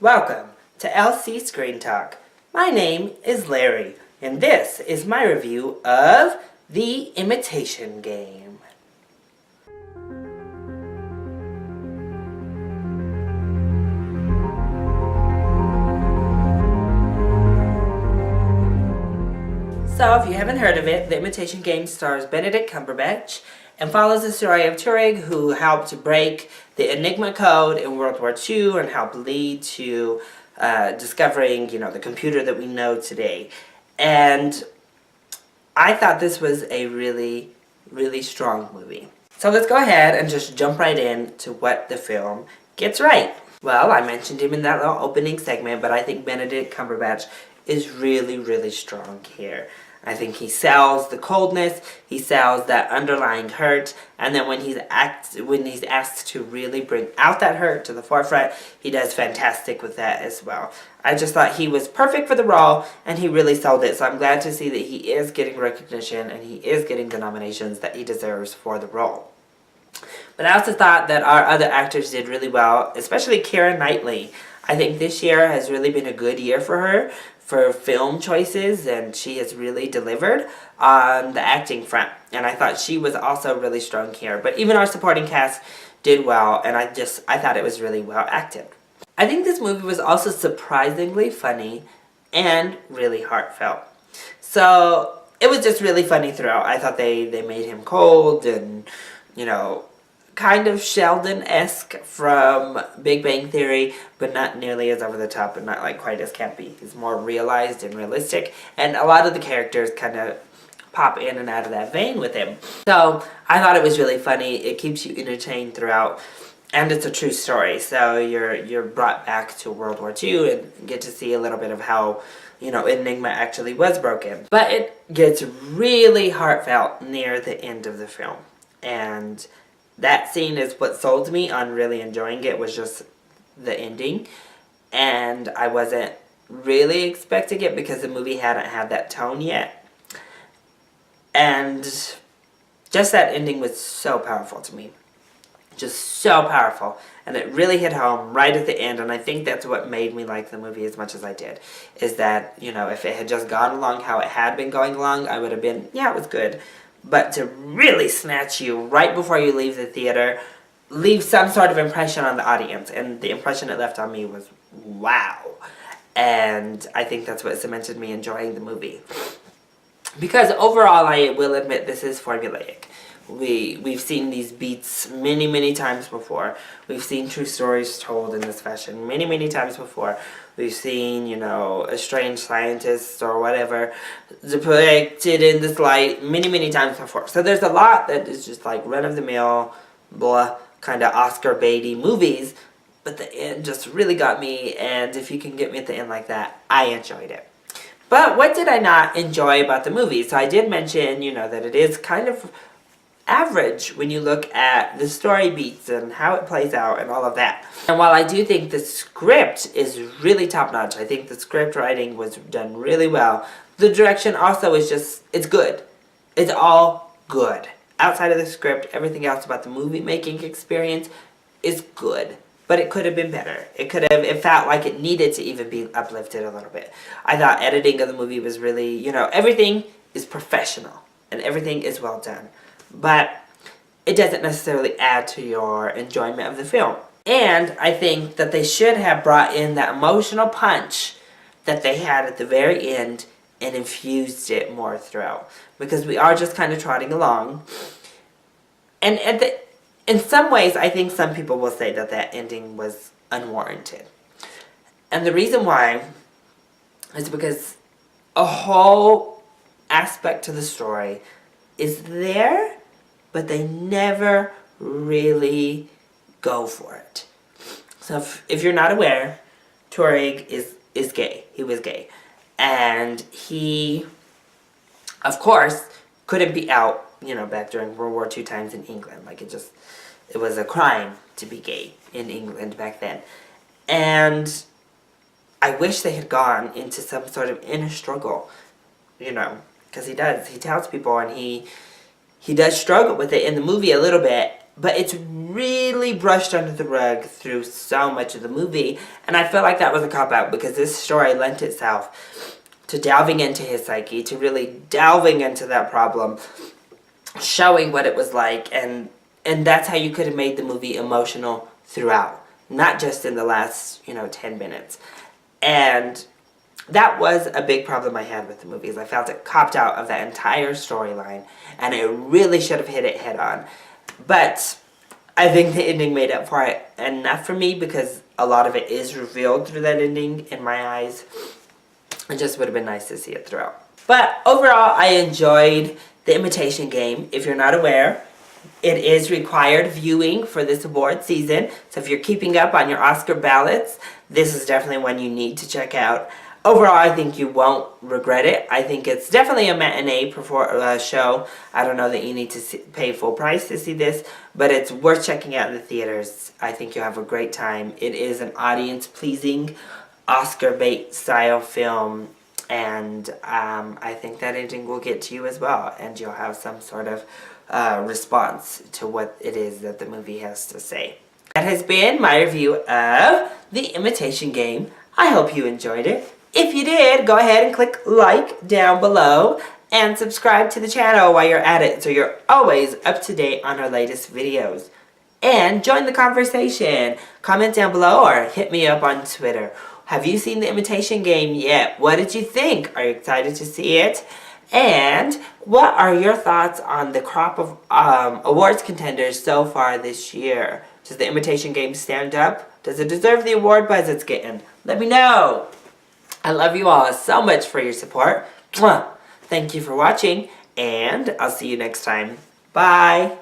Welcome to LC Screen Talk. My name is Larry, and this is my review of The Imitation Game. So, if you haven't heard of it, The Imitation Game stars Benedict Cumberbatch and follows the story of Turing, who helped break the Enigma code in World War II and helped lead to discovering, the computer that we know today. And I thought this was a really, really strong movie. So let's go ahead and just jump right in to what the film gets right. Well, I mentioned him in that little opening segment, but I think Benedict Cumberbatch is really, really strong here. I think he sells the coldness, he sells that underlying hurt, and then when he's asked to really bring out that hurt to the forefront, he does fantastic with that as well. I just thought he was perfect for the role, and he really sold it, so I'm glad to see that he is getting recognition, and he is getting the nominations that he deserves for the role. But I also thought that our other actors did really well, especially Keira Knightley. I think this year has really been a good year for her, for film choices, and she has really delivered on the acting front. And I thought she was also really strong here. But even our supporting cast did well, and I thought it was really well acted. I think this movie was also surprisingly funny and really heartfelt. So it was just really funny throughout. I thought they made him cold and, kind of Sheldon-esque from Big Bang Theory, but not nearly as over the top and not quite as campy. He's more realized and realistic, and a lot of the characters kind of pop in and out of that vein with him. So I thought it was really funny. It keeps you entertained throughout, and it's a true story. So you're brought back to World War II and get to see a little bit of how Enigma actually was broken. But it gets really heartfelt near the end of the film, and that scene is what sold me on really enjoying it, was just the ending. And I wasn't really expecting it because the movie hadn't had that tone yet. And just that ending was so powerful to me. Just so powerful. And it really hit home right at the end. And I think that's what made me like the movie as much as I did. Is that, if it had just gone along how it had been going along, I would have been, yeah, it was good. But to really snatch you right before you leave the theater, leave some sort of impression on the audience. And the impression it left on me was, wow. And I think that's what cemented me enjoying the movie. Because overall, I will admit, this is formulaic. We've seen these beats many, many times before. We've seen true stories told in this fashion many, many times before. We've seen, a strange scientist or whatever depicted in this light many, many times before. So there's a lot that is just run-of-the-mill, blah, kind of Oscar-baity movies. But the end just really got me, and if you can get me at the end like that, I enjoyed it. But what did I not enjoy about the movie? So I did mention, that it is kind of average when you look at the story beats and how it plays out and all of that. And while I do think the script is really top-notch, I think the script writing was done really well, the direction also is it's good. It's all good. Outside of the script, everything else about the movie-making experience is good. But it could have been better. It felt like it needed to even be uplifted a little bit. I thought editing of the movie was really, everything is professional and everything is well done. But it doesn't necessarily add to your enjoyment of the film. And I think that they should have brought in that emotional punch that they had at the very end and infused it more throughout. Because we are just kind of trotting along. And in some ways, I think some people will say that ending was unwarranted. And the reason why is because a whole aspect to the story is there, but they never really go for it. So if you're not aware, Turing is gay. He was gay. And he, of course, couldn't be out, back during World War II times in England. It was a crime to be gay in England back then. And I wish they had gone into some sort of inner struggle, because he does. He tells people, and he does struggle with it in the movie a little bit, but it's really brushed under the rug through so much of the movie, and I feel like that was a cop-out because this story lent itself to delving into his psyche, to really delving into that problem, showing what it was like, and that's how you could have made the movie emotional throughout, not just in the last, 10 minutes. And that was a big problem I had with the movie, is I felt it copped out of that entire storyline, and it really should have hit it head on. But I think the ending made up for it enough for me, because a lot of it is revealed through that ending in my eyes. It just would have been nice to see it throughout. But overall, I enjoyed The Imitation Game. If you're not aware, it is required viewing for this award season. So if you're keeping up on your Oscar ballots, this is definitely one you need to check out. Overall, I think you won't regret it. I think it's definitely a matinee show. I don't know that you need to pay full price to see this, but it's worth checking out in the theaters. I think you'll have a great time. It is an audience-pleasing, Oscar bait style film, and I think that ending will get to you as well, and you'll have some sort of response to what it is that the movie has to say. That has been my review of The Imitation Game. I hope you enjoyed it. If you did, go ahead and click like down below and subscribe to the channel while you're at it so you're always up to date on our latest videos. And join the conversation. Comment down below or hit me up on Twitter. Have you seen The Imitation Game yet? What did you think? Are you excited to see it? And what are your thoughts on the crop of awards contenders so far this year? Does The Imitation Game stand up? Does it deserve the award buzz it's getting? Let me know. I love you all so much for your support. Mwah. Thank you for watching, and I'll see you next time. Bye.